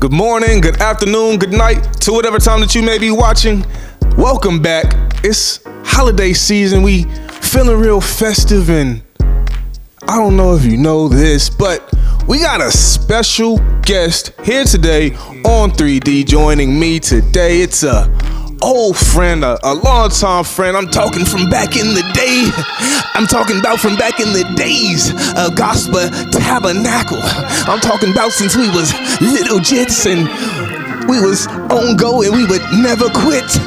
Good morning, good afternoon, good night to whatever time that you may be watching. Welcome back. It's holiday season. We feeling real festive, and I don't know if you know this, but we got a special guest here today on 3D joining me today. It's a old friend, a long-time friend. I'm talking from back in the day. I'm talking about from back in the days of Gospel Tabernacle. I'm talking about since we was little jits and we was on go and we would never quit.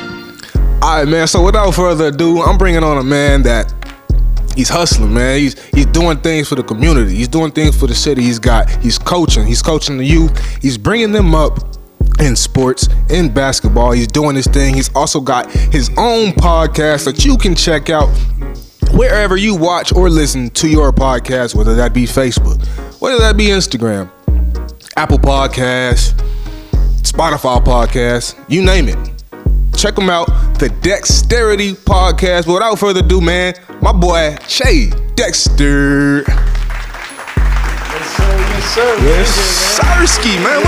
All right, man, so without further ado, I'm bringing on a man that he's hustling, man. He's doing things for the community. He's doing things for the city. He's coaching. He's coaching the youth. He's bringing them up in sports, in basketball. He's doing his thing. He's also got his own podcast that you can check out wherever you watch or listen to your podcast, whether that be Facebook, whether that be Instagram, Apple Podcasts, Spotify Podcasts, you name it. Check them out, the Dexterity Podcast. But without further ado, man, my boy, Shay Dexter. Yes, Sirski, man.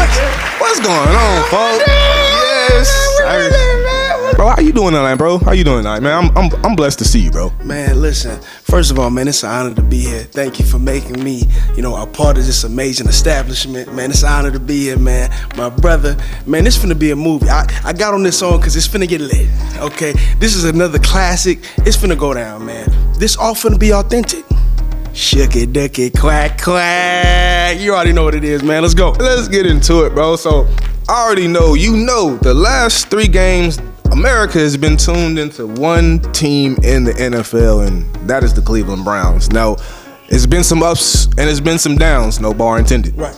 What's going on, folks? Yes, bro. How you doing tonight, bro? How you doing tonight, man? I'm blessed to see you, bro. Man, listen. First of all, man, it's an honor to be here. Thank you for making me, a part of this amazing establishment, man. It's an honor to be here, man. My brother, man, this finna be a movie. I got on this song because it's finna get lit. Okay, this is another classic. It's finna go down, man. This all finna be authentic. Shucky ducky quack quack. You already know what it is, man. Let's go. Let's get into it, bro. So I already know, the last 3 games, America has been tuned into one team in the NFL, and that is the Cleveland Browns. Now, it's been some ups and it's been some downs, no bar intended. Right.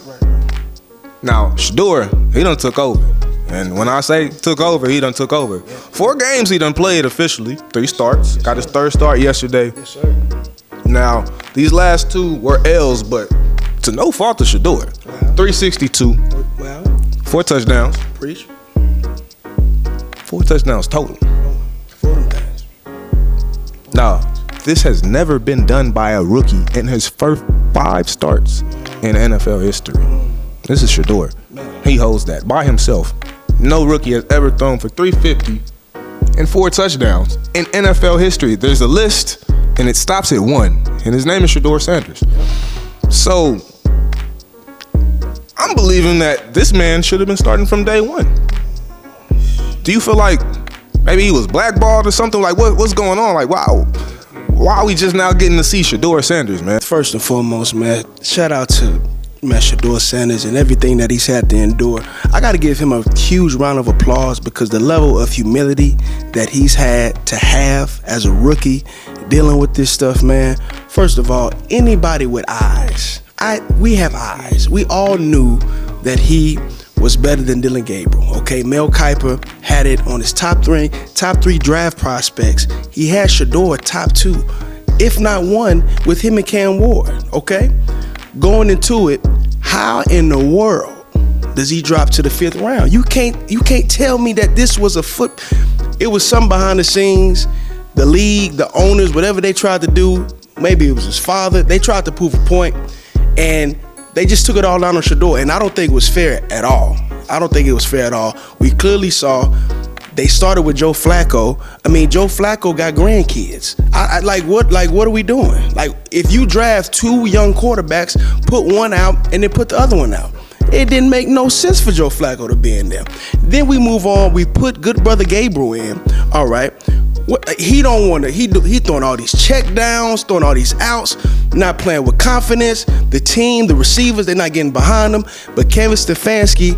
Now, Sheuder, he done took over. And when I say took over, he done took over. 4 games he done played officially, 3 starts. Got his 3rd start yesterday. Yes, sir. Now, these last 2 were L's, but to no fault of Sheuder. 362. Well, 4 touchdowns. preach. 4 touchdowns total. 4 of them guys. Now, this has never been done by a rookie in his first 5 starts in NFL history. This is Sheuder. He holds that by himself. No rookie has ever thrown for 350 and 4 touchdowns in NFL history. There's a list, and it stops at 1, and his name is Sheuder Sanders. So, I'm believing that this man should have been starting from day 1. Do you feel like maybe he was blackballed or something? Like, what's going on? Like, wow, why are we just now getting to see Sheuder Sanders, man? First and foremost, man, shout out to Sheuder Sanders and everything that he's had to endure. I got to give him a huge round of applause because the level of humility that he's had to have as a rookie dealing with this stuff, man. First of all, anybody with eyes, we have eyes. We all knew that he was better than Dillon Gabriel. Okay, Mel Kiper had it on his top three draft prospects. He had Sheuder top 2, if not 1, with him and Cam Ward. Okay, going into it, how in the world does he drop to the 5th round? You can't tell me that this was it was something behind the scenes. The league, the owners, whatever they tried to do, maybe it was his father, they tried to prove a point, and they just took it all down on Sheuder, and I don't think it was fair at all. We clearly saw they started with Joe Flacco. I mean, Joe Flacco got grandkids. What are we doing? Like, if you draft 2 young quarterbacks, put one out and then put the other one out. It didn't make no sense for Joe Flacco to be in there. Then we move on. We put good brother Gabriel in. All right. He don't want to. He throwing all these check downs, throwing all these outs, not playing with confidence. The team, the receivers, they're not getting behind him. But Kevin Stefanski,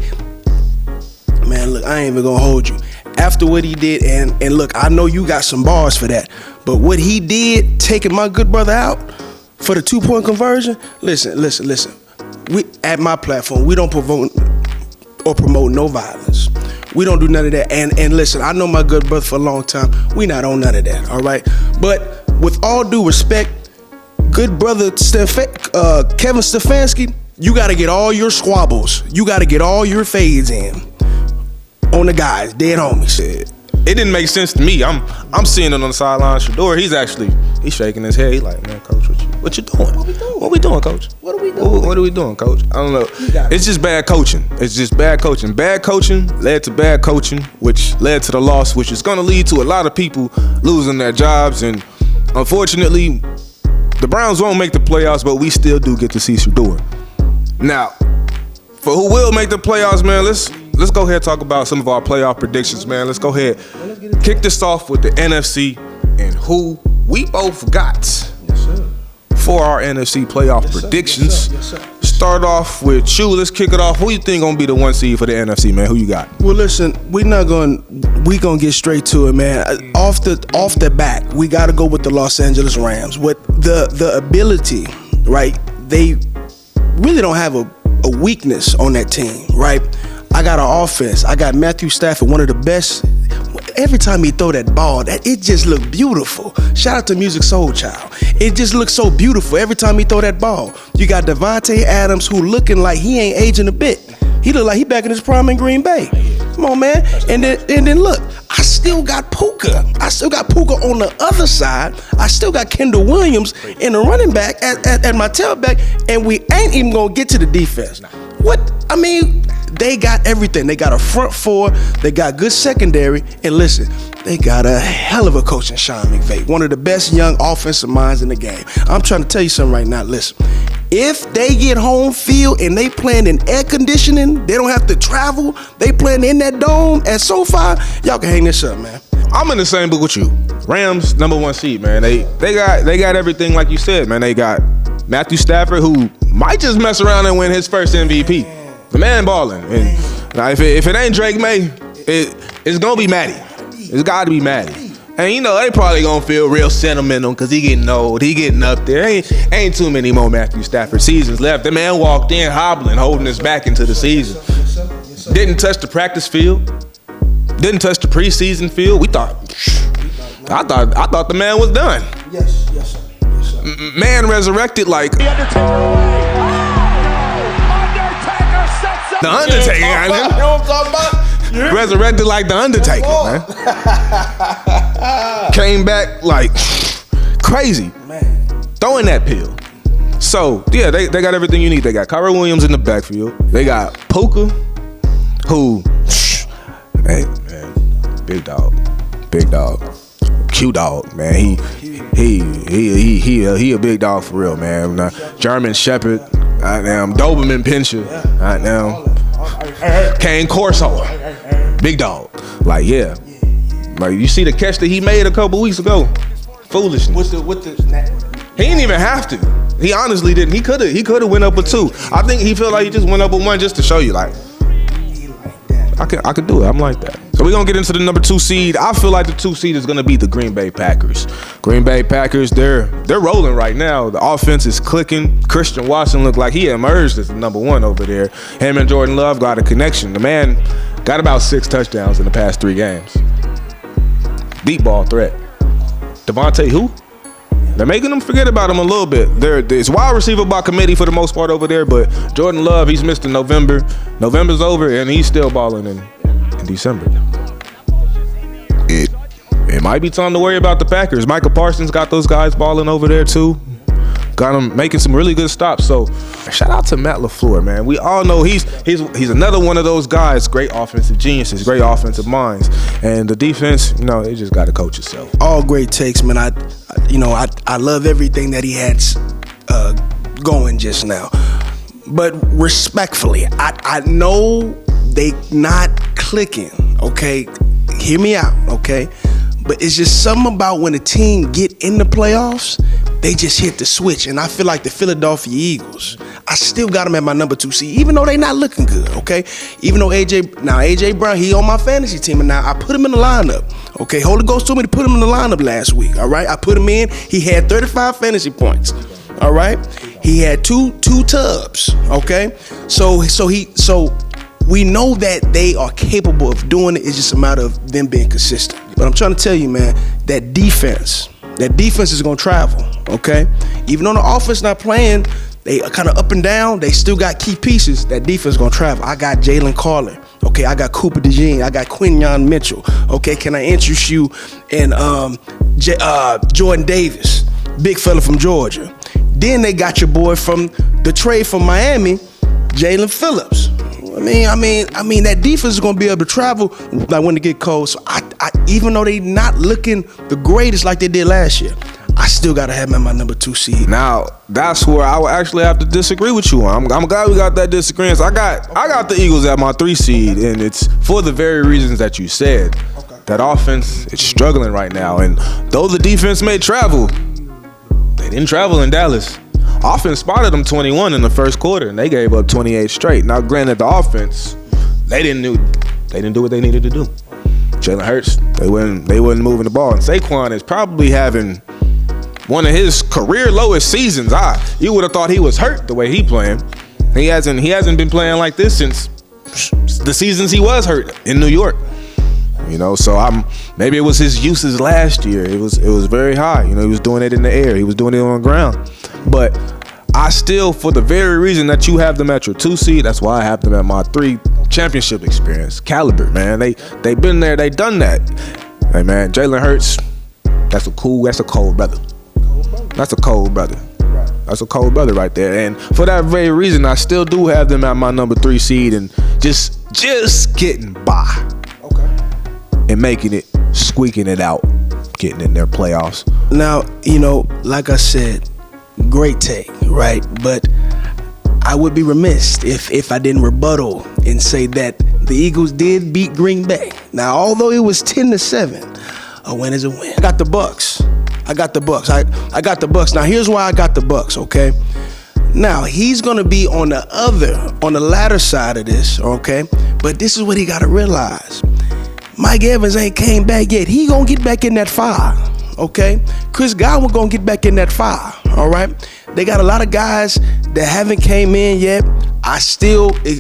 man, look, I ain't even gonna hold you. After what he did, and look, I know you got some bars for that, but what he did, taking my good brother out for the 2-point conversion. Listen. We at my platform, we don't promote no violence. We don't do none of that. And listen, I know my good brother for a long time. We not on none of that, all right? But with all due respect, good brother Kevin Stefanski, you got to get all your squabbles. You got to get all your fades in on the guys, dead homies. it didn't make sense to me. I'm seeing it on the sideline. Sheuder, he's shaking his head. He like, man, coach, what you doing? What we doing, coach? What are we doing, coach? I don't know. It's just bad coaching. Bad coaching led to bad coaching, which led to the loss, which is going to lead to a lot of people losing their jobs. And unfortunately, the Browns won't make the playoffs, but we still do get to see Sheuder. Now, for who will make the playoffs, man, let's go ahead and talk about some of our playoff predictions, man. Let's go ahead, kick this off with the NFC and who we both got for our NFC playoff predictions. Yes, sir. Start off with Chew. Let's kick it off. Who you think gonna be the 1 seed for the NFC, man? Who you got? Well, listen, we gonna get straight to it, man. Off the bat, we gotta go with the Los Angeles Rams. With the ability, right? They really don't have a weakness on that team, right? I got an offense. I got Matthew Stafford, one of the best. Every time he throw that ball, it just look beautiful. Shout out to Music Soul Child. It just looks so beautiful every time he throw that ball. You got Devontae Adams, who looking like he ain't aging a bit. He look like he back in his prime in Green Bay. Come on, man. And then look, I still got Puka. On the other side. I still got Kendall Williams in the running back at my tailback, and we ain't even gonna get to the defense. They got everything. They got a front four. They got good secondary. And listen, they got a hell of a coach in Sean McVay, one of the best young offensive minds in the game. I'm trying to tell you something right now. Listen, if they get home field and they playing in air conditioning, they don't have to travel. They playing in that dome at SoFi. Y'all can hang this up, man. I'm in the same book with you. Rams, number 1 seed, man. They got everything like you said, man. They got Matthew Stafford, who might just mess around and win his first MVP. The man balling. And now if it ain't Drake May, it's gonna be Matty. It's gotta be Matty. And you know, they probably gonna feel real sentimental because he getting old. He getting up there. Ain't too many more Matthew Stafford seasons left. The man walked in hobbling, holding his back into the season. Didn't touch the practice field. Didn't touch the preseason field. I thought the man was done. Yes, sir. Man resurrected like The Undertaker. You know what I'm talking about? Yeah. Resurrected like The Undertaker, man. Came back like crazy. Man. Throwing that pill. So, yeah, they got everything you need. They got Kyron Williams in the backfield. They got Puka, who, man, big dog. Q dog, man. He a big dog for real, man. Now, German Shepherd, goddamn Doberman Pinscher, goddamn Kane Corso, big dog. Like, yeah. Like, you see the catch that he made a couple weeks ago? Foolishness. He didn't even have to. He honestly didn't. He could have went up with 2. I think he felt like he just went up with 1 just to show you, like, I could do it. I'm like that. So we're going to get into the number 2 seed. I feel like the 2 seed is going to be the Green Bay Packers. Green Bay Packers, they're rolling right now. The offense is clicking. Christian Watson looked like he emerged as the number 1 over there. Him and Jordan Love got a connection. The man got about 6 touchdowns in the past 3 games. Deep ball threat. Devontae who? They're making them forget about him a little bit. It's wide receiver by committee for the most part over there, but Jordan Love, he's missed in November. November's over, and he's still balling in December. It might be time to worry about the Packers. Michael Parsons got those guys balling over there too. Got him making some really good stops. So shout out to Matt LaFleur, man. We all know he's another one of those guys, great offensive geniuses, great offensive minds. And the defense, they just got to coach itself. All great takes, man. I love everything that he had going just now. But respectfully, I know they not clicking, okay? Hear me out, okay? But it's just something about when a team get in the playoffs, they just hit the switch. And I feel like the Philadelphia Eagles, I still got them at my number 2 seed, even though they not looking good, okay? Even though AJ Brown, he on my fantasy team, and now I put him in the lineup, okay? Holy Ghost told me to put him in the lineup last week, all right? I put him in. He had 35 fantasy points, all right? He had two tubs, okay? So we know that they are capable of doing it. It's just a matter of them being consistent. But I'm trying to tell you, man, that defense is going to travel, okay? Even though the offense not playing, they are kind of up and down, they still got key pieces. That defense is going to travel. I got Jalen Carter Okay, I got Cooper DeJean. I got Quinyon Mitchell. Okay, can I interest you in Jordan Davis, big fella from Georgia. Then they got your boy from the trade from Miami, Jalen Phillips. I mean, that defense is gonna be able to travel like when it get cold. So I even though they not looking the greatest like they did last year, I still gotta have them at my number 2 seed. Now that's where I would actually have to disagree with you on. I'm glad we got that disagreement. I got the Eagles at my 3 seed, and it's for the very reasons that you said. Okay. That offense is struggling right now, and though the defense may travel, they didn't travel in Dallas. Offense spotted them 21 in the first quarter, and they gave up 28 straight. Now, granted, the offense, they didn't do what they needed to do. Jalen Hurts, they wasn't moving the ball, and Saquon is probably having one of his career lowest seasons. You would have thought he was hurt the way he playing. He hasn't been playing like this since the seasons he was hurt in New York. You know, so maybe it was his uses last year. It was very high. You know, he was doing it in the air. He was doing it on the ground. But I still, for the very reason that you have them at your 2 seed, that's why I have them at my 3 championship experience. Caliber, man. They been there, they done that. Hey man, Jalen Hurts, that's a cold brother. That's a cold brother. That's a cold brother right there. And for that very reason, I still do have them at my number 3 seed and just getting by. And making it, squeaking it out, getting in their playoffs. Now, you know, like I said, great take, right? But I would be remiss if I didn't rebuttal and say that the Eagles did beat Green Bay. Now, although it was 10-7, a win is a win. I got the Bucks. I got the Bucks. Now, here's why I got the Bucks, okay? Now, he's going to be on the latter side of this, okay? But this is what he got to realize. Mike Evans ain't came back yet. He gonna get back in that 5, okay? Chris Godwin gonna get back in that 5, all right? They got a lot of guys that haven't came in yet.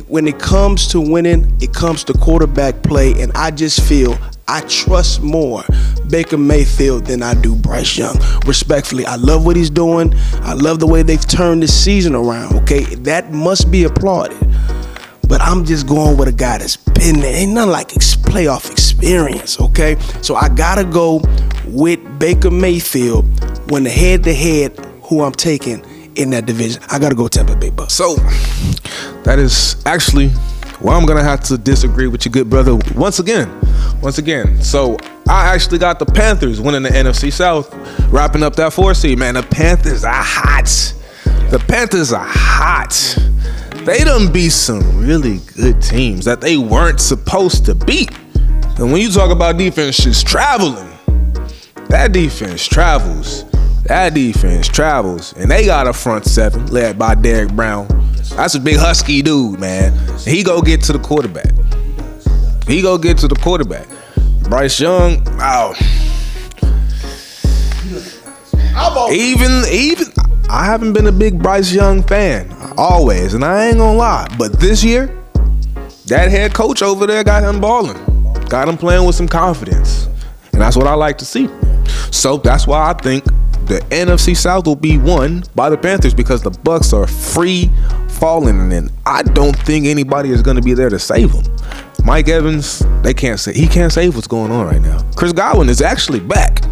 When it comes to winning, it comes to quarterback play, and I just feel I trust more Baker Mayfield than I do Bryce Young. Respectfully, I love what he's doing. I love the way they've turned this season around, okay? That must be applauded. But I'm just going with a guy that's been there. Ain't nothing like playoff experience, okay? So I gotta go with Baker Mayfield when the head-to-head who I'm taking in that division. I gotta go Tampa Bay Bucks. So that is actually where I'm gonna have to disagree with your good brother once again. So I actually got the Panthers winning the NFC South, wrapping up that 4 seed. Man, the Panthers are hot. They done beat some really good teams that they weren't supposed to beat. And when you talk about defense just traveling, that defense travels. And they got a front 7 led by Derrick Brown. That's a big husky dude, man. He go get to the quarterback. Bryce Young, even I haven't been a big Bryce Young fan, always, and I ain't gonna lie. But this year, that head coach over there got him balling, got him playing with some confidence, and that's what I like to see. So that's why I think the NFC South will be won by the Panthers, because the Bucks are free falling, and I don't think anybody is gonna be there to save them. Mike Evans, he can't save what's going on right now. Chris Godwin is actually back,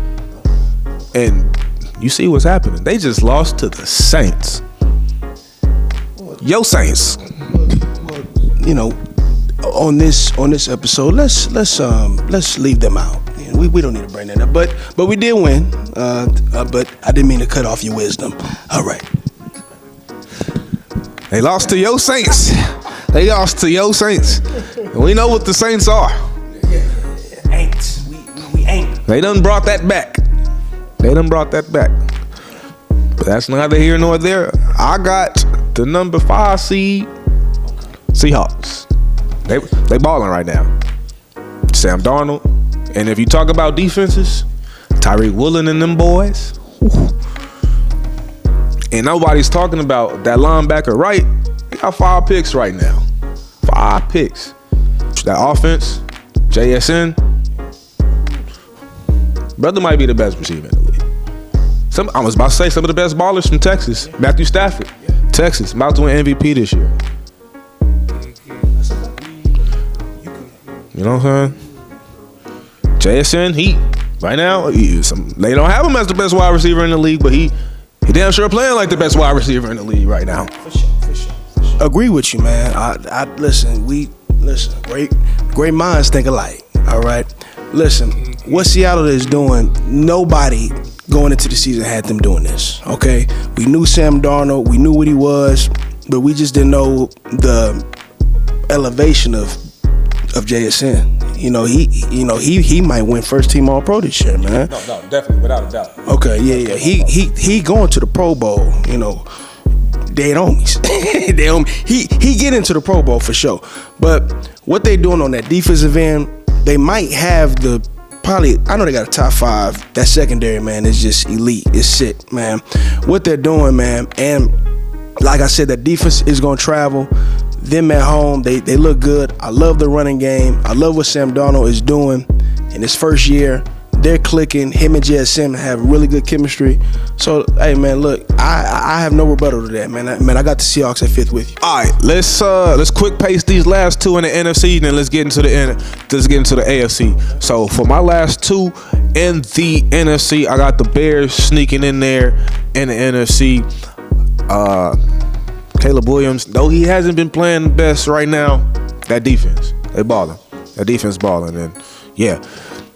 and you see what's happening. They just lost to the Saints. Yo, Saints. Well, you know, on this episode, let's leave them out. You know, we don't need to bring that up. But we did win. But I didn't mean to cut off your wisdom. All right. They lost to your Saints. And we know what the Saints are. Ain't. We ain't. They done brought that back. But that's neither here nor there. I got the number 5 seed Seahawks. They balling right now. Sam Darnold. And if you talk about defenses, Tyreek Woolen and them boys. And nobody's talking about that linebacker right. They got 5 picks right now. 5 picks. That offense, JSN. Brother might be the best receiver in the league. I was about to say some of the best ballers from Texas. Matthew Stafford, Texas, about to win MVP this year. You know what I'm saying? JSN, right now, they don't have him as the best wide receiver in the league, but he damn sure playing like the best wide receiver in the league right now. For sure. Agree with you, man. I listen. Great minds think alike. All right. Listen, what Seattle is doing, nobody going into the season had them doing this. Okay, we knew Sam Darnold, we knew what he was, but we just didn't know the elevation of JSN. He might win first team All Pro this year, man. No, definitely, without a doubt. Okay, yeah. He going to the Pro Bowl. Dead homies. He get into the Pro Bowl for sure. But what they doing on that defensive end, they might have I know they got a top 5. That secondary, man, is just elite. It's sick, man. What they're doing, man, and like I said, that defense is gonna travel. Them at home, they look good. I love the running game. I love what Sam Darnold is doing in his first year. They're clicking. Him and JSN have really good chemistry. So, hey, man, look, I have no rebuttal to that, man. I got the Seahawks at 5th with you. All right, let's quick pace these last 2 in the NFC, then let's get into the AFC. So for my last 2 in the NFC, I got the Bears sneaking in there in the NFC. Caleb Williams, though he hasn't been playing the best right now, that defense, they balling. That defense balling, and yeah.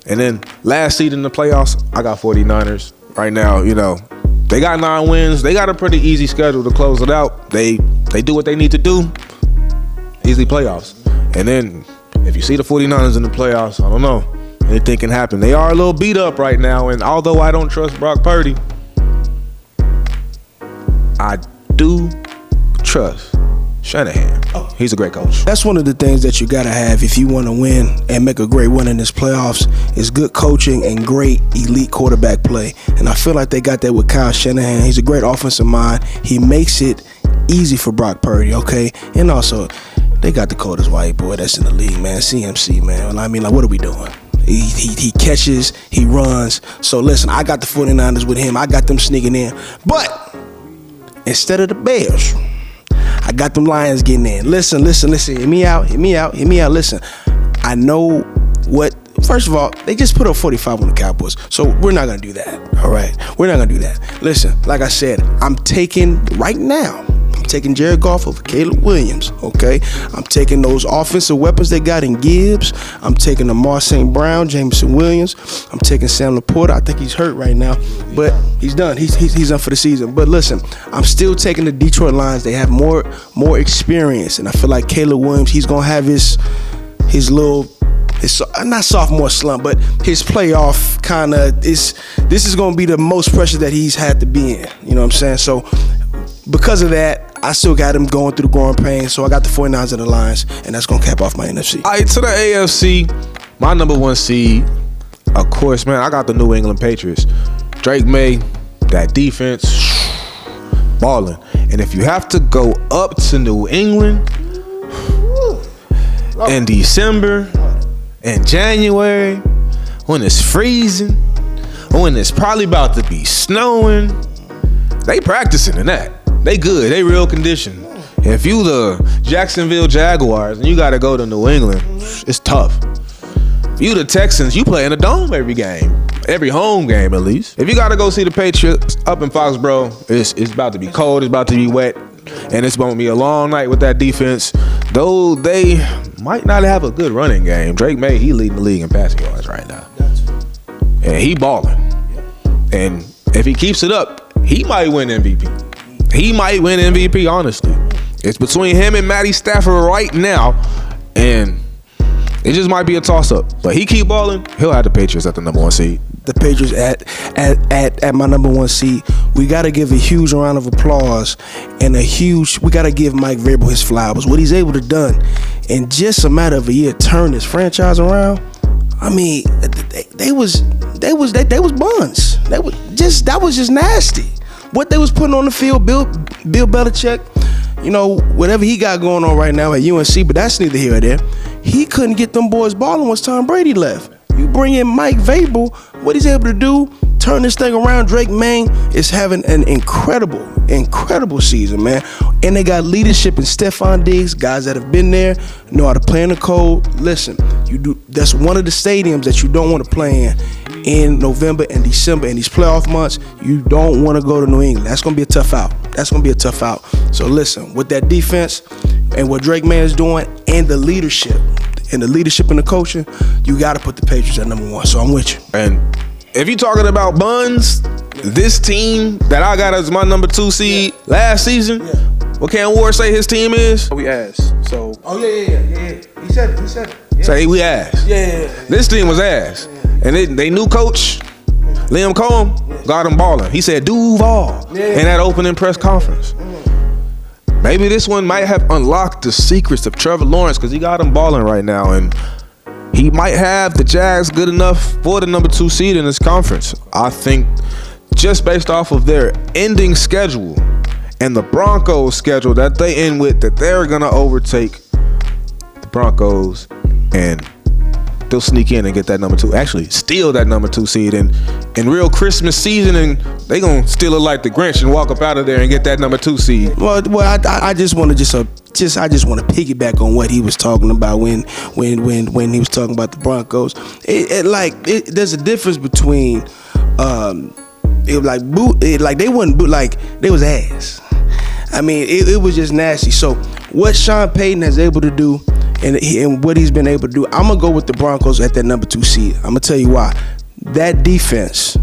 And then last seed in the playoffs, I got 49ers. Right now, they got 9 wins. They got a pretty easy schedule to close it out. They do what they need to do. Easy playoffs. And then if you see the 49ers in the playoffs, I don't know. Anything can happen. They are a little beat up right now. And although I don't trust Brock Purdy, I do trust Shanahan. He's a great coach. That's one of the things that you gotta have if you want to win and make a great run in this playoffs is good coaching and great elite quarterback play. And I feel like they got that with Kyle Shanahan. He's a great offensive mind. He makes it easy for Brock Purdy, okay? And also, they got the coldest white boy that's in the league, man. CMC, man. I mean, like, what are we doing? He catches, he runs. So listen, I got the 49ers with him. I got them sneaking in. But instead of the Bears, I got them Lions getting in. Listen. Hear me out. Listen, I know what. First of all, they just put up 45 on the Cowboys. So we're not going to do that. All right? We're not going to do that. Listen, like I said, I'm taking Jared Goff over Caleb Williams, okay? I'm taking those offensive weapons they got in Gibbs. I'm taking Amar St. Brown, Jameson Williams. I'm taking Sam Laporta. I think he's hurt right now, but he's done. He's done for the season. But listen, I'm still taking the Detroit Lions. They have more experience, and I feel like Caleb Williams, he's going to have his little, not sophomore slump, but his playoff kind of, this is going to be the most pressure that he's had to be in. You know what I'm saying? So because of that, I still got him going through the growing pains, so I got the 49ers and the Lions, and that's going to cap off my NFC. All right, to the AFC, my number 1 seed, of course, man, I got the New England Patriots. Drake May, that defense, balling. And if you have to go up to New England in December, in January, when it's freezing, when it's probably about to be snowing, they practicing in that. They good. They real condition. If you the Jacksonville Jaguars and you got to go to New England, it's tough. If you the Texans, you play in a dome every game. Every home game, at least. If you got to go see the Patriots up in Foxborough, it's about to be cold. It's about to be wet. And it's going to be a long night with that defense. Though they might not have a good running game. Drake May, he leading the league in passing yards right now. And he balling. And if he keeps it up, he might win MVP. He might win MVP, honestly. It's between him and Matty Stafford right now, and it just might be a toss-up. But he keep balling, he'll have the Patriots at the number 1 seed. The Patriots at my number 1 seed. We got to give a huge round of applause and we got to give Mike Vrabel his flowers. What he's able to done in just a matter of a year, turn this franchise around. I mean, they was buns. That was just nasty. What they was putting on the field, Bill Belichick, whatever he got going on right now at UNC, but that's neither here or there. He couldn't get them boys balling once Tom Brady left. You bring in Mike Vrabel, what he's able to do, turn this thing around. Drake May is having an incredible incredible season, man. And they got leadership in Stephon Diggs, guys that have been there, know how to play in the cold. Listen, that's one of the stadiums that you don't want to play in November and December in these playoff months. You don't want to go to New England. That's going to be a tough out. So listen, with that defense and what Drake May is doing and the leadership and the coaching, you got to put the Patriots at number one. So I'm with you. And if you're talking about buns, this team that I got as my number 2 seed last season, what can Ward say his team is? We ass. So. Oh, yeah. He said it. Yeah. Say we ass. Yeah. This team was ass. And they new coach, Liam Cohen, got him balling. He said Duval in that opening press conference. Maybe this one might have unlocked the secrets of Trevor Lawrence because he got him balling right now. And he might have the Jags good enough for the number 2 seed in this conference. I think just based off of their ending schedule and the Broncos schedule that they end with, that they're going to overtake the Broncos and they'll sneak in and get that number 2. Actually, steal that number 2 seed in real Christmas season, and they gonna steal it like the Grinch and walk up out of there and get that number 2 seed. Well, I just want to piggyback on what he was talking about when he was talking about the Broncos. There's a difference between they was ass. I mean, it was just nasty. So what Sean Payton is able to do and what he's been able to do, I'm going to go with the Broncos at that number 2 seed. I'm going to tell you why. That defense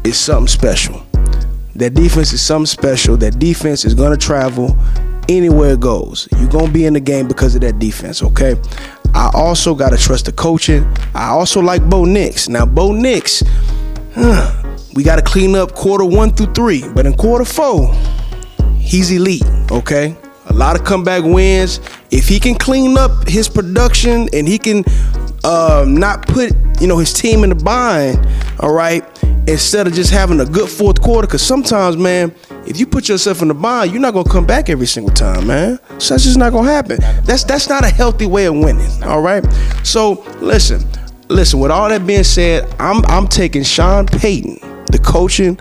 is something special. That defense is going to travel anywhere it goes. You're going to be in the game because of that defense, okay? I also got to trust the coaching. I also like Bo Nix. Now, Bo Nix, we got to clean up quarter 1 through 3. But in quarter 4, he's elite, okay? A lot of comeback wins. If he can clean up his production and he can not put his team in the bind, all right, instead of just having a good fourth quarter, because sometimes, man, if you put yourself in the bind, you're not gonna come back every single time, man. So that's just not gonna happen. That's not a healthy way of winning, all right. So listen. With all that being said, I'm taking Sean Payton, the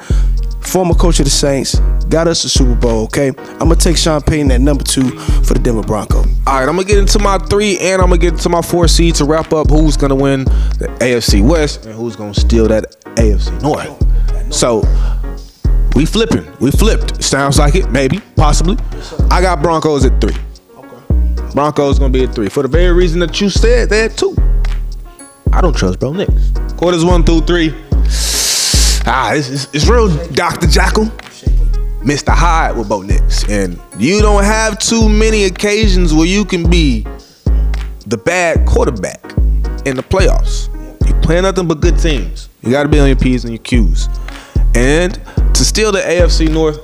former coach of the Saints, got us the Super Bowl, okay? I'm going to take Sean Payton at number 2 for the Denver Broncos. All right, I'm going to get into my 3 and I'm going to get into my 4 seed to wrap up who's going to win the AFC West and who's going to steal that AFC North. So, we flipped. Sounds like it, maybe, possibly. I got Broncos at 3. Okay. Broncos going to be at 3. For the very reason that you said they're at 2. I don't trust Bro Nix. Quarters 1 through 3. It's real Dr. Jackal, Mr. Hyde with Bo Nix. And you don't have too many occasions where you can be the bad quarterback in the playoffs. You play nothing but good teams. You got to be on your P's and your Q's. And to steal the AFC North,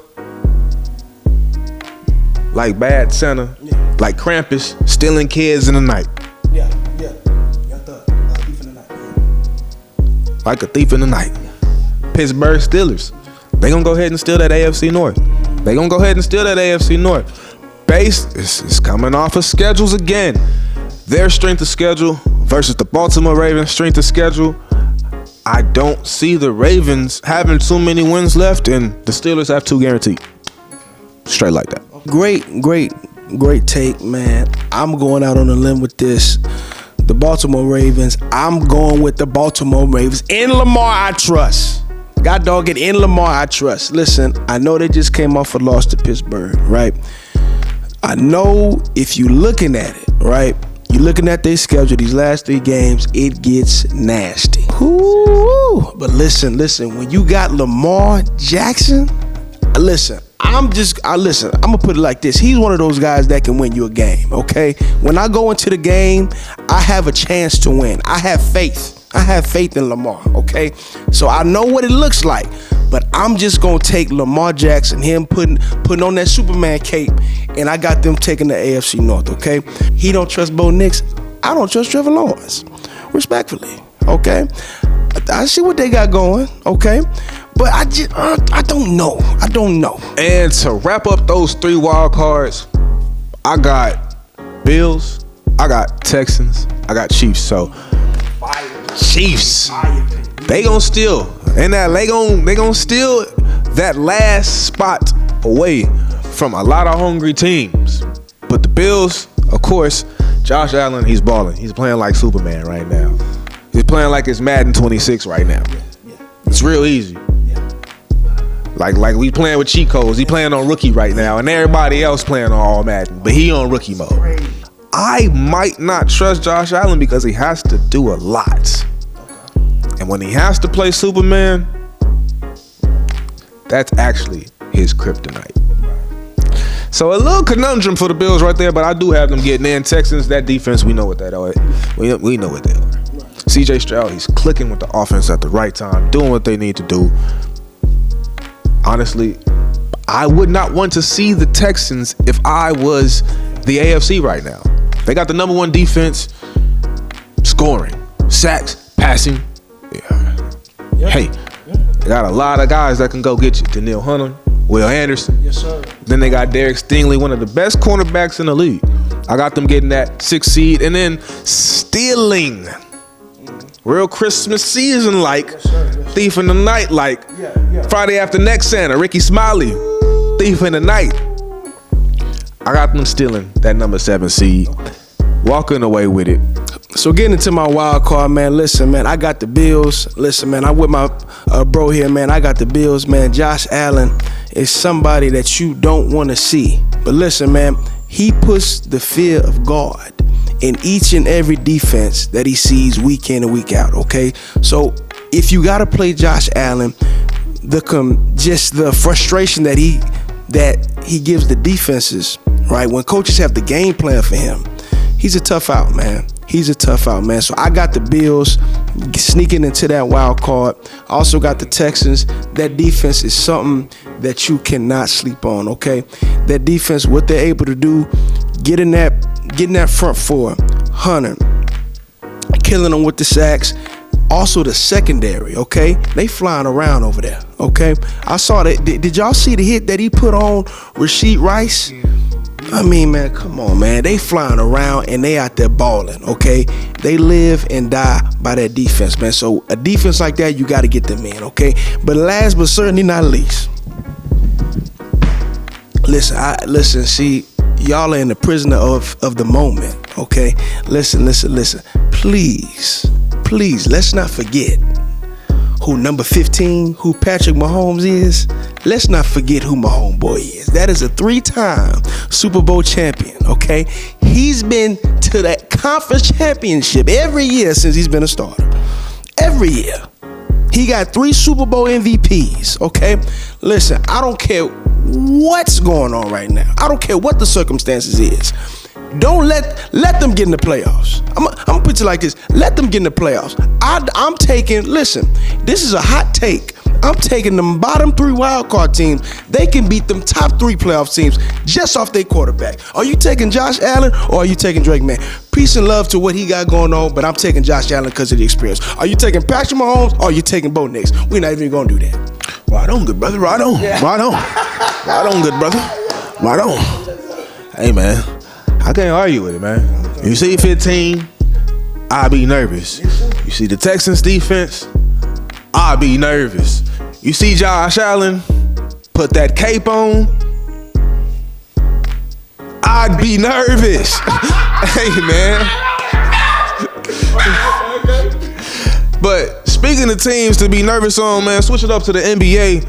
like Bad Santa, like Krampus, stealing kids in the night. Like a thief in the night. Pittsburgh Steelers, they gonna go ahead and steal that AFC North. Base is coming off of schedules again. Their strength of schedule versus the Baltimore Ravens' strength of schedule. I don't see the Ravens having too many wins left, and the Steelers have 2 guaranteed. Straight like that. Great take, man. I'm going out on a limb with this. The Baltimore Ravens. I'm going with the Baltimore Ravens. In Lamar, I trust. God dog it, in Lamar, I trust. Listen, I know they just came off a loss to Pittsburgh, right? I know if you looking at it, right? You're looking at their schedule, these last 3 games, it gets nasty. Ooh. But listen, when you got Lamar Jackson, I'm gonna put it like this. He's one of those guys that can win you a game, okay? When I go into the game, I have a chance to win. I have faith in Lamar, okay? So I know what it looks like, but I'm just gonna take Lamar Jackson, him putting on that Superman cape, and I got them taking the AFC North, okay? He don't trust Bo Nix. I don't trust Trevor Lawrence, respectfully, okay? I see what they got going, okay? But I don't know. And to wrap up those 3 wild cards, I got Bills, I got Texans, I got Chiefs. So Chiefs, they gonna steal, and that they gonna steal that last spot away from a lot of hungry teams. But the Bills, of course, Josh Allen, he's balling. He's playing like Superman right now. He's playing like it's Madden 26 right now. It's real easy. Like we playing with cheat codes. He playing on rookie right now, and everybody else playing on all Madden, but he on rookie mode. I might not trust Josh Allen because he has to do a lot. And when he has to play Superman, that's actually his kryptonite. So a little conundrum for the Bills right there, but I do have them getting in. Texans, that defense, we know what that are. We know what they are. CJ Stroud, he's clicking with the offense at the right time, doing what they need to do. Honestly, I would not want to see the Texans if I was the AFC right now. They got the number one defense, scoring, sacks, passing. Hey, they got a lot of guys that can go get you. Danielle Hunter, Will Anderson. Yes, sir. Then they got Derek Stingley, one of the best cornerbacks in the league. I got them getting that 6th seed and then stealing. Real Christmas season like. Yes, sir. Thief in the night like. Friday After Next Santa, Ricky Smiley. Thief in the night. I got them stealing that number 7 seed. Walking away with it. So getting into my wild card, man. Listen, man, I got the Bills. Listen, man, I'm with my bro here, man. I got the Bills, man. Josh Allen is somebody that you don't want to see. But listen, man, he puts the fear of God in each and every defense that he sees week in and week out, okay? So if you got to play Josh Allen, just the frustration that he gives the defenses, right? When coaches have the game plan for him, he's a tough out, man. He's a tough out, man. So I got the Bills sneaking into that wild card. I also got the Texans. That defense is something that you cannot sleep on, okay? That defense, what they're able to do, getting that front four, Hunter, killing them with the sacks. Also the secondary, okay? They flying around over there, okay? I saw that. Did y'all see the hit that he put on Rashid Rice? I mean, man, come on, man. They flying around and they out there balling, okay? They live and die by that defense, man. So a defense like that, you got to get them in, okay? But last but certainly not least, listen. See, y'all are in the prisoner of the moment, okay? Listen. Please, let's not forget who number 15, who Patrick Mahomes is. Let's not forget who my homeboy is. That is a 3-time Super Bowl champion, okay? He's been to that conference championship every year since he's been a starter. Every year. He got 3 Super Bowl MVPs, okay? Listen, I don't care what's going on right now. I don't care what the circumstances is. Don't let them get in the playoffs. I'm gonna put it like this. Let them get in the playoffs. I'm taking, listen, this is a hot take. I'm taking them bottom 3 wild card teams. They can beat them top 3 playoff teams just off their quarterback. Are you taking Josh Allen or are you taking Drake May? Peace and love to what he got going on, but I'm taking Josh Allen because of the experience. Are you taking Patrick Mahomes or are you taking Bo Nix? We're not even gonna do that. Right on, good brother. Right on. Yeah. Right on. Right on, good brother. Right on. Hey, man. I can't argue with it, man. You see 15, I be nervous. You see the Texans defense, I be nervous. You see Josh Allen put that cape on, I'd be nervous. Hey, man. But speaking of teams to be nervous on, man, switch it up to the NBA.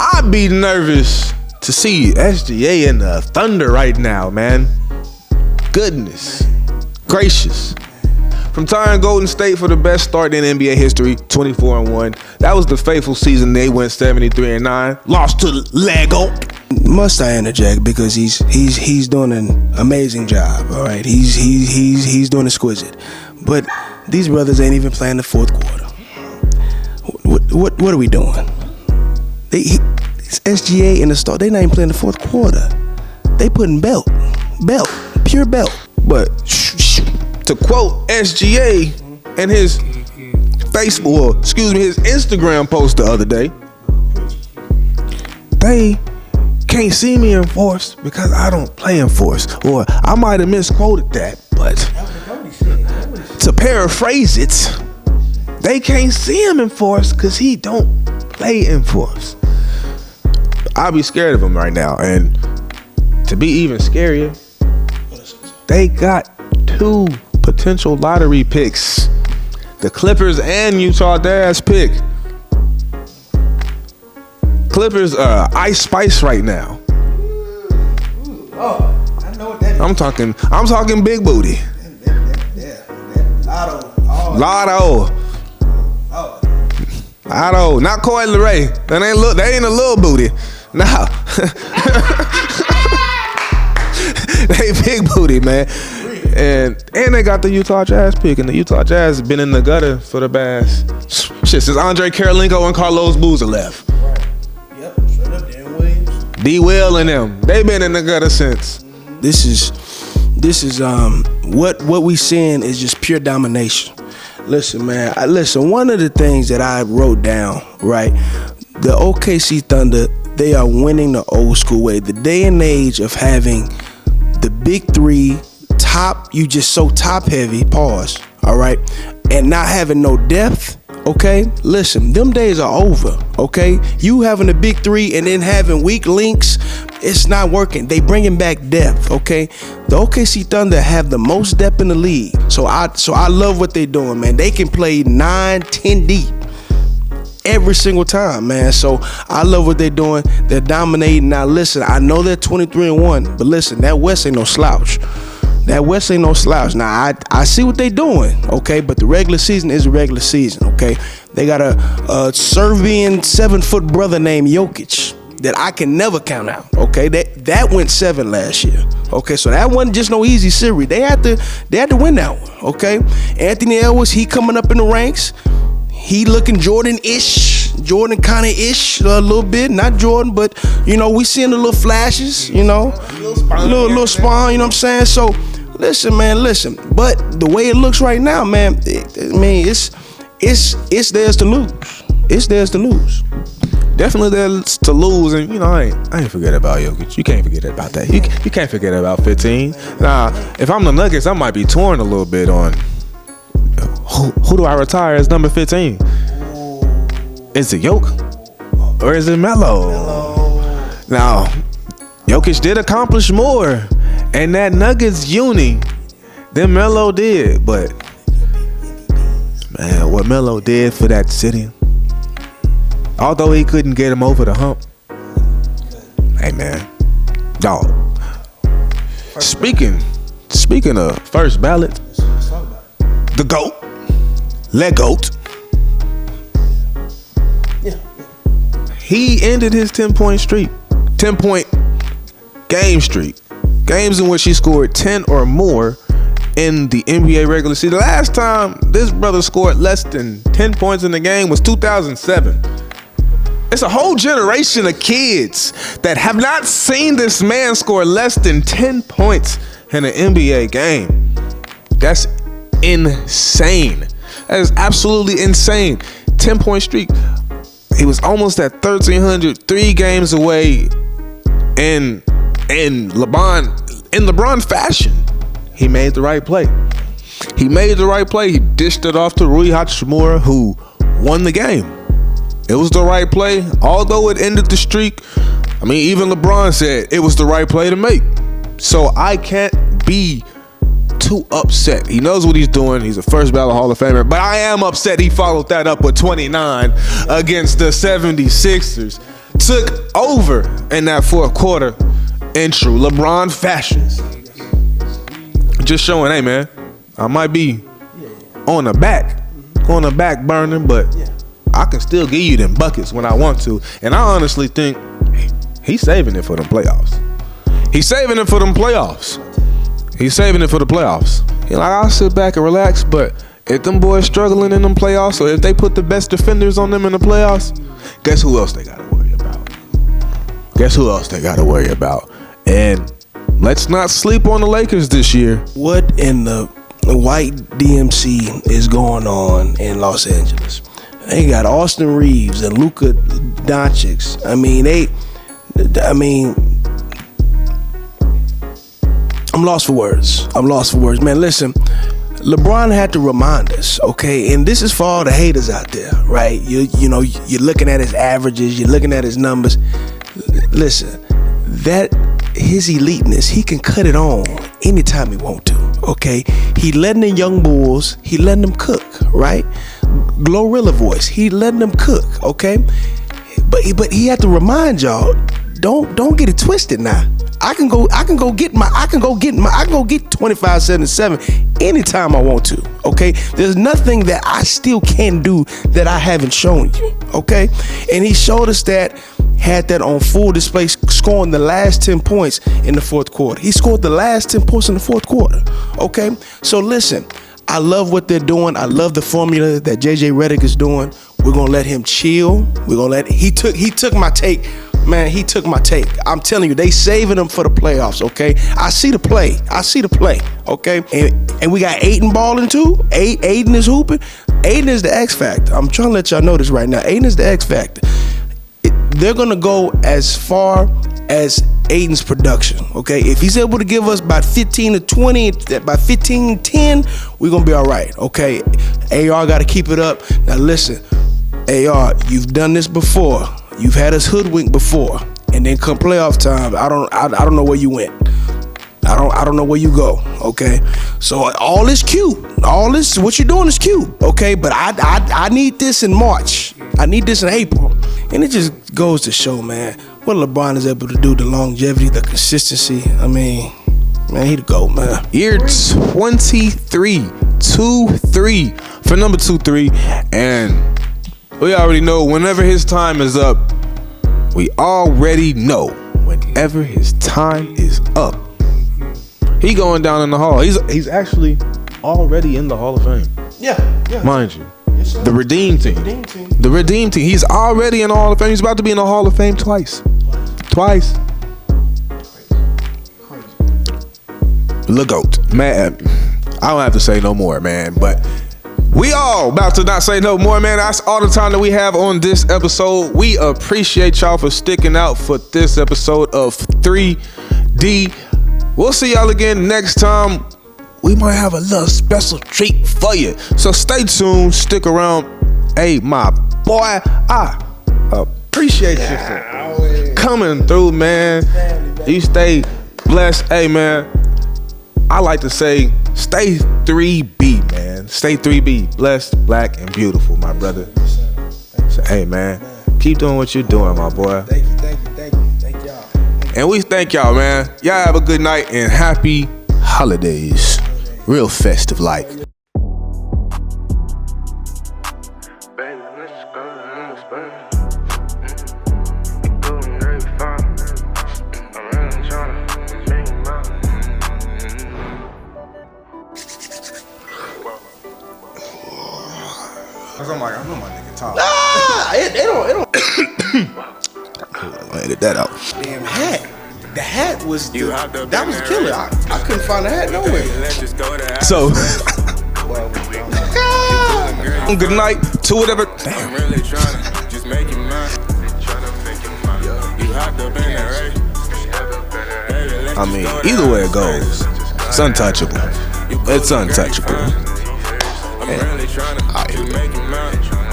I'd be nervous to see SGA and the Thunder right now, man. Goodness gracious. From tying Golden State for the best start in NBA history, 24-1. That was the faithful season. They went 73-9. Lost to Lego. Must I interject because he's doing an amazing job. All right, he's doing exquisite. But these brothers ain't even playing the fourth quarter. What are we doing? It's SGA and the Star. They not even playing the fourth quarter. They putting belt, pure belt. But to quote SGA and his his Instagram post the other day, they can't see me in force because I don't play in force. Or I might have misquoted that, but to paraphrase it, they can't see him in force because he don't play in force. I'd be scared of them right now. And to be even scarier, they got 2 potential lottery picks. The Clippers and Utah Jazz pick. Clippers are Ice Spice right now. Oh, I know what that is. I'm talking big booty. Lotto. Lotto. Not Coy LeRae. They ain't a little booty. Nah. They big booty, man. And they got the Utah Jazz pick, and the Utah Jazz have been in the gutter for the past shit since Andre Karolinko and Carlos Boozer left. Right. Yep. Straight up, Dan Williams. D. Will and them. They been in the gutter since. This is what we seeing is just pure domination. Listen, man. One of the things that I wrote down, right? The OKC Thunder, they are winning the old school way. The day and age of having the big 3 top, you just so top heavy, pause, all right, and not having no depth, okay? Listen, them days are over, okay? You having a big 3 and then having weak links, it's not working. They bringing back depth, okay? The OKC Thunder have the most depth in the league, so I love what they doing, man. They can play 9, 10 deep every single time, man. So I love what they're doing. They're dominating. Now listen, I know they're 23-1, but listen, that West ain't no slouch. That West ain't no slouch. Now I see what they doing, okay, but the regular season is a regular season, okay. They got a Serbian 7-foot brother named Jokic that I can never count out, okay. That went 7 last year, okay. So that wasn't just no easy series. They had to win that one, okay. Anthony Edwards, he coming up in the ranks. He looking Jordan-ish, Jordan kind of ish a little bit. Not Jordan, but you know we seeing the little flashes, you know, little spawn. You know what I'm saying? So listen, man, listen. But the way it looks right now, man, it's theirs to lose. It's theirs to lose. Definitely theirs to lose, and you know I ain't forget about Jokic. You can't forget about that. You can't forget about 15. Nah, if I'm the Nuggets, I might be torn a little bit on. Who do I retire as number 15? Is it Jokic or is it Melo? Now, Jokic did accomplish more in that Nuggets uni than Melo did, but man, what Melo did for that city, although he couldn't get him over the hump, hey man, dog. Speaking of first ballot, the GOAT. Let GOAT. Yeah. He ended his 10-point streak. 10-point game streak. Games in which he scored 10 or more in the NBA regular season. The last time this brother scored less than 10 points in the game was 2007. It's a whole generation of kids that have not seen this man score less than 10 points in an NBA game. That's insane. That is absolutely insane. 10-point streak. He was almost at 1,300, 3 games away. And LeBron fashion, he made the right play. He dished it off to Rui Hachimura, who won the game. It was the right play, although it ended the streak. I mean, even LeBron said it was the right play to make. So I can't be too upset. He knows what he's doing. He's a first ballot Hall of Famer. But I am upset he followed that up with 29 against the 76ers. Took over in that fourth quarter in true LeBron fashion. Just showing, hey man, I might be on the back burner, but I can still give you them buckets when I want to. And I honestly think he's saving it for them playoffs. He's saving it for the playoffs. Like, I'll sit back and relax, but if them boys struggling in them playoffs, or if they put the best defenders on them in the playoffs, guess who else they gotta worry about? And let's not sleep on the Lakers this year. What in the white DMC is going on in Los Angeles? They got Austin Reeves and Luka Doncic. I'm lost for words. Man, listen, LeBron had to remind us, okay? And this is for all the haters out there, right? You know, you're looking at his averages, you're looking at his numbers. Listen, that his eliteness, he can cut it on anytime he want to. Okay, he letting the young bulls, he letting them cook, right? Glorilla voice, he letting them cook. Okay, but he had to remind y'all, don't get it twisted now. I can go get 25-77 anytime I want to. Okay, there's nothing that I still can do that I haven't shown you. Okay, and he showed us that, had that on full display, scoring the last 10 points in the fourth quarter. He scored the last 10 points in the fourth quarter. Okay, so listen, I love what they're doing. I love the formula that JJ Redick is doing. We're gonna let him chill. He took my take. Man, he took my take. I'm telling you, they saving him for the playoffs, okay? I see the play, okay? And we got Aiden balling too. Aiden is hooping. Aiden is the X factor. I'm trying to let y'all know this right now. Aiden is the X factor. They're gonna go as far as Aiden's production, okay? If he's able to give us about 15 to 20, by 15, 10, we're gonna be all right, okay? AR gotta keep it up. Now listen, AR, you've done this before. You've had us hoodwinked before, and then come playoff time, I don't know where you went. I don't know where you go. Okay, so all is cute. All this what you're doing is cute. Okay, but I need this in March. I need this in April, and it just goes to show, man, what LeBron is able to do. The longevity, the consistency. I mean, man, he the GOAT, man. Year 23, 2-3 for number 2-3, and we already know whenever his time is up, we already know whenever his time is up, he going down in the hall. He's actually already in the Hall of Fame. Yeah. Mind you. Yes, sir. The Redeem Team. The Redeem Team. He's already in the Hall of Fame. He's about to be in the Hall of Fame twice. The GOAT. Man, I don't have to say no more, man, but we all about to not say no more, man. That's all the time that we have on this episode. We appreciate y'all for sticking out for this episode of 3D. We'll see y'all again next time. We might have a little special treat for you. So stay tuned, stick around. Hey, my boy, I appreciate you for coming through, man. You stay blessed. Hey, man, I like to say, stay 3B, man. Stay 3B, blessed, black, and beautiful, my brother. So, hey, man, keep doing what you're doing, my boy. Thank y'all. And we thank y'all, man. Y'all have a good night and happy holidays. Real festive like. I'm like, I know my nigga talk. It don't. I'll edit that out. Damn hat. The hat was that was the killer. I couldn't find the hat nowhere. So, good night to whatever. Damn. I mean, either way it goes, it's untouchable. It's untouchable. Yeah.